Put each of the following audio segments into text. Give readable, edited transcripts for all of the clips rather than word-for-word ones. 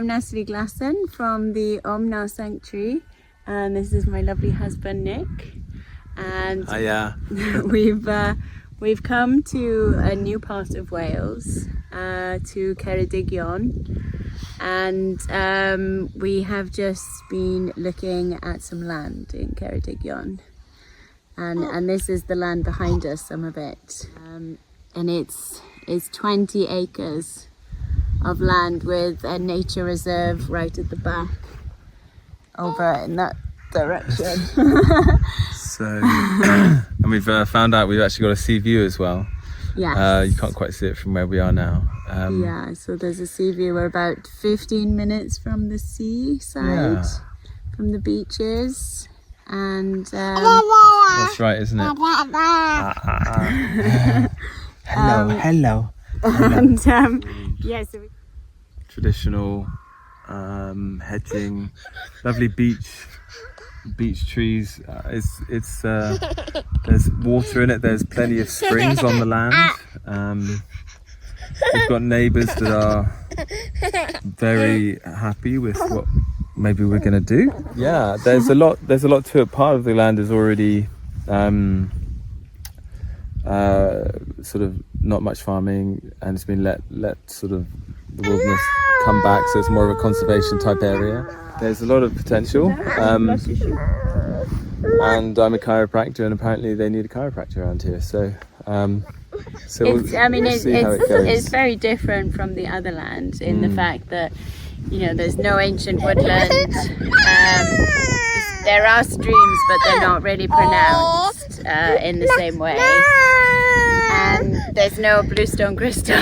Natalie Glasson from the Omna Sanctuary, and this is my lovely husband Nick. And we've come to a new part of Wales, to Ceredigion, and we have just been looking at some land in Ceredigion, and this is the land behind us, some of it, and it's 20 acres of land with a nature reserve right at the back over in that direction. So and we've found out we've actually got a sea view as well. Yeah, you can't quite see it from where we are now. Yeah, so there's a sea view. We're about 15 minutes from the seaside, from the beaches, and that's right, isn't it? Hello. And so traditional hedging, lovely beach trees. It's there's water in it. There's plenty of springs on the land. We've got neighbours that are very happy with what maybe we're going to do. Yeah, there's a lot to it. Part of the land is already sort of not much farming, and it's been let sort of the wilderness come back, so it's more of a conservation type area. There's a lot of potential, and I'm a chiropractor, and apparently they need a chiropractor around here, so we'll see how it goes. It's very different from the other land in the fact that, you know, there's no ancient woodland. There are streams, but they're not really pronounced in the same way, and there's no bluestone crystal.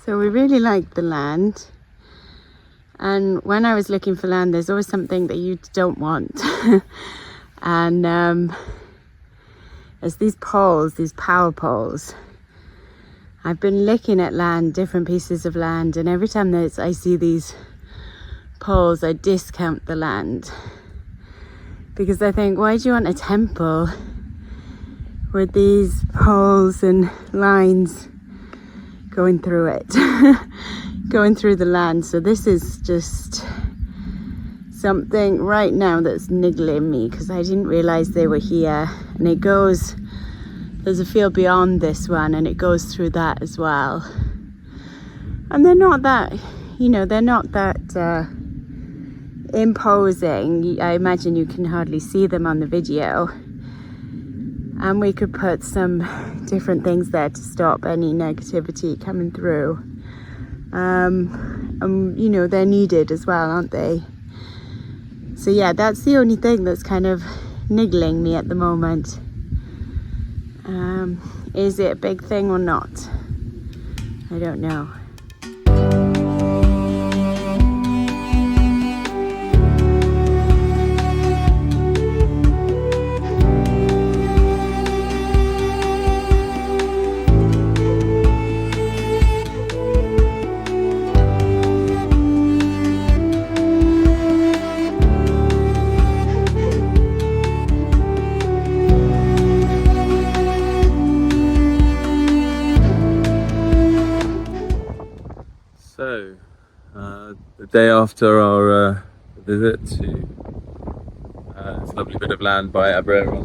So we really like the land, and when I was looking for land, there's always something that you don't want. And there's these poles, these power poles. I've been looking at land, different pieces of land, and every time I see these poles, I discount the land, because I think, why do you want a temple with these poles and lines going through it, going through the land? So this is just something right now that's niggling me, because I didn't realize they were here. And it goes, there's a field beyond this one, and it goes through that as well. And they're not that, you know, they're not that imposing. I imagine you can hardly see them on the video. And we could put some different things there to stop any negativity coming through. You know, they're needed as well, aren't they? So yeah, that's the only thing that's kind of niggling me at the moment. Is it a big thing or not? I don't know. The day after our visit to It's a lovely bit of land by Aberera.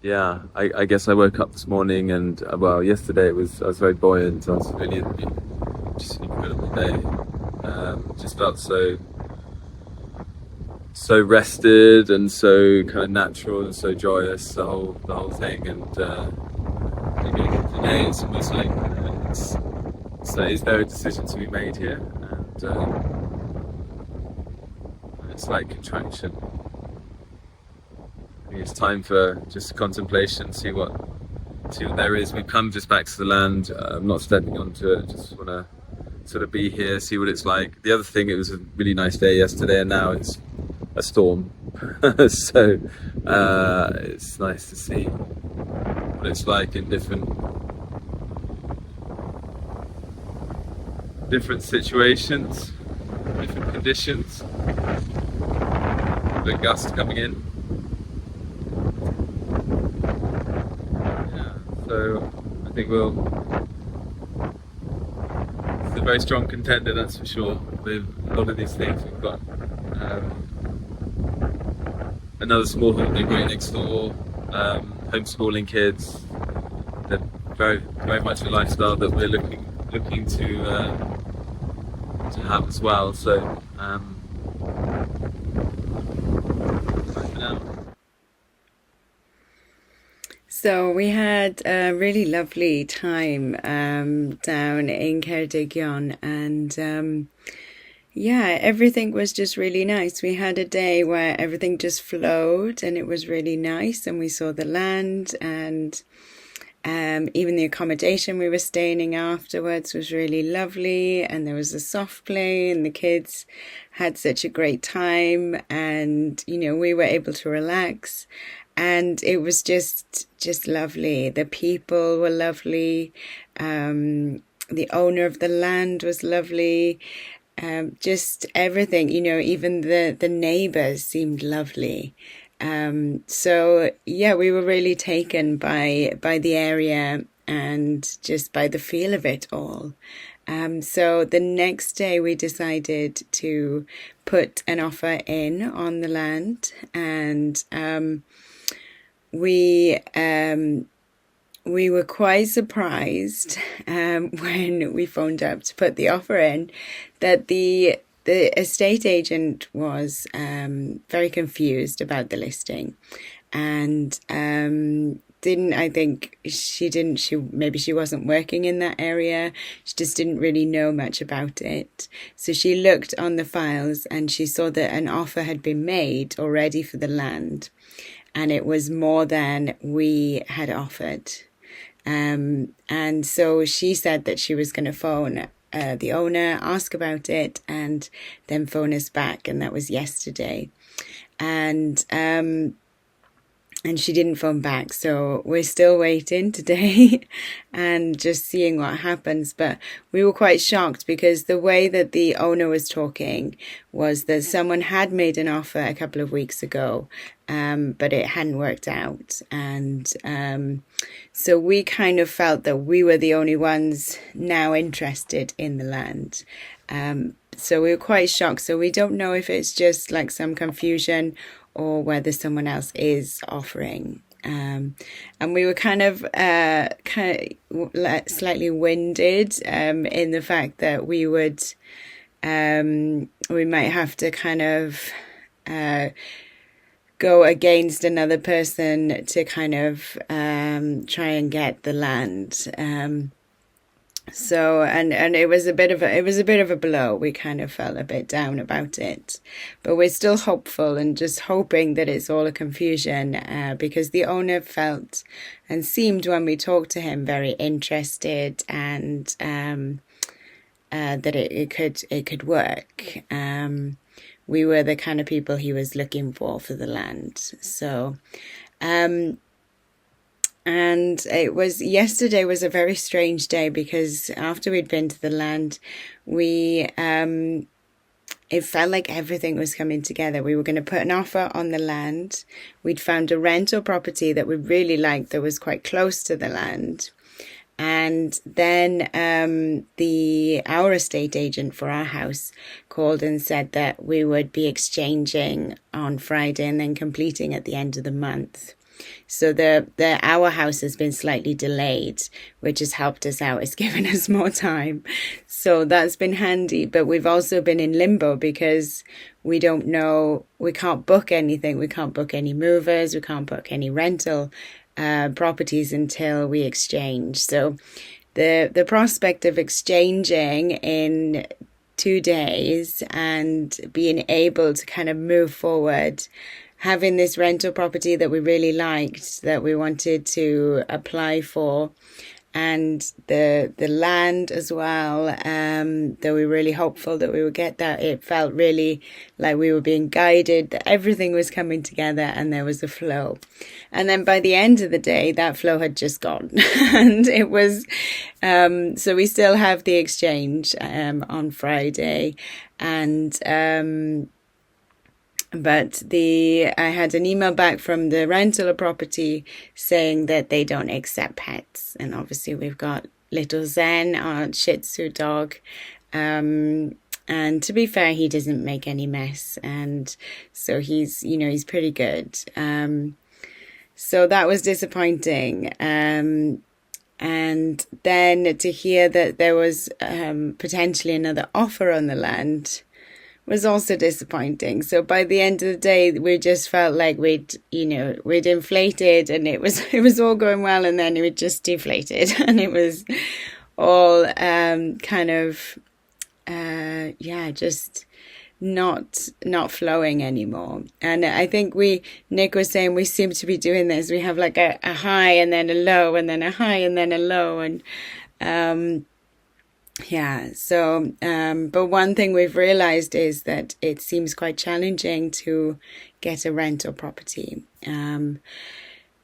Yeah, I guess I woke up this morning and well, yesterday I was very buoyant. I was really just an incredible day. Just felt so rested and so kind of natural and so joyous, the whole thing. And today it's almost like is there a decision to be made here? And it's like contraction. It's time for just contemplation, see what there is. We've come just back to the land. I'm not stepping onto it. Just want to sort of be here, see what it's like. The other thing, it was a really nice day yesterday, and now it's a storm. So it's nice to see what it's like in different situations, different conditions. The gust coming in. So I think it's a very strong contender, that's for sure. With a lot of these things, we've got another small holiday right next door, homeschooling kids. They're very, very much a lifestyle that we're looking to have as well. So bye for now. So we had a really lovely time down in Ceredigion, and yeah, everything was just really nice. We had a day where everything just flowed and it was really nice, and we saw the land, and even the accommodation we were staying in afterwards was really lovely, and there was a soft play and the kids had such a great time, and we were able to relax. And it was just lovely. The people were lovely. The owner of the land was lovely. Just everything, even the neighbours seemed lovely. So yeah, we were really taken by the area and just by the feel of it all. So the next day we decided to put an offer in on the land, and we were quite surprised when we phoned up to put the offer in that the estate agent was very confused about the listing, and maybe she wasn't working in that area. She just didn't really know much about it. So she looked on the files and she saw that an offer had been made already for the land, and it was more than we had offered. And so she said that she was going to phone the owner, ask about it, and then phone us back. And that was yesterday. And she didn't phone back. So we're still waiting today and just seeing what happens. But we were quite shocked because the way that the owner was talking was that someone had made an offer a couple of weeks ago, but it hadn't worked out. And so we kind of felt that we were the only ones now interested in the land. So we were quite shocked. So we don't know if it's just like some confusion or whether someone else is offering. And we were kind of slightly winded in the fact that we might have to kind of go against another person to kind of try and get the land. So and it was a bit of a blow. We kind of felt a bit down about it, but we're still hopeful and just hoping that it's all a confusion, because the owner felt and seemed when we talked to him very interested, and that it could work. We were the kind of people he was looking for the land. So and yesterday was a very strange day, because after we'd been to the land, it felt like everything was coming together. We were going to put an offer on the land. We'd found a rental property that we really liked that was quite close to the land. And then our estate agent for our house called and said that we would be exchanging on Friday and then completing at the end of the month. So our house has been slightly delayed, which has helped us out. It's given us more time. So that's been handy. But we've also been in limbo because we don't know, we can't book anything. We can't book any movers. We can't book any rental properties until we exchange. So the prospect of exchanging in 2 days and being able to kind of move forward, having this rental property that we really liked, that we wanted to apply for, and the land as well, that we were really hopeful that we would get that. It felt really like we were being guided, that everything was coming together and there was a flow. And then by the end of the day, that flow had just gone. And it was, so we still have the exchange on Friday. And but I had an email back from the rental property saying that they don't accept pets. And obviously we've got little Zen, our Shih Tzu dog. And to be fair, he doesn't make any mess. And so he's pretty good. So that was disappointing. And then to hear that there was potentially another offer on the land was also disappointing. So by the end of the day, we just felt like we'd inflated, and it was all going well, and then it just deflated, and it was all kind of just not flowing anymore. And I think Nick was saying we seem to be doing this. We have like a high and then a low, and then a high and then a low, and but one thing we've realized is that it seems quite challenging to get a rental property. The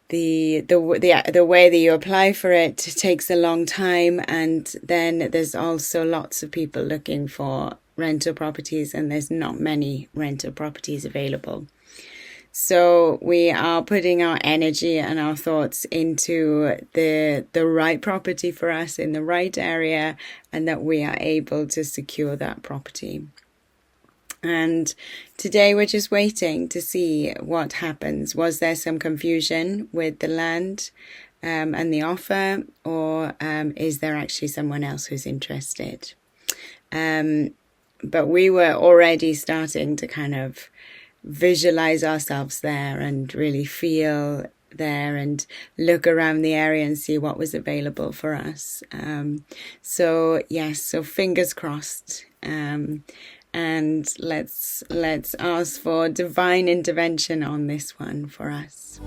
way that you apply for it takes a long time, and then there's also lots of people looking for rental properties, and there's not many rental properties available. So we are putting our energy and our thoughts into the right property for us in the right area, and that we are able to secure that property. And today we're just waiting to see what happens. Was there some confusion with the land and the offer, or is there actually someone else who's interested? But we were already starting to kind of visualize ourselves there and really feel there and look around the area and see what was available for us. So fingers crossed. And let's ask for divine intervention on this one for us.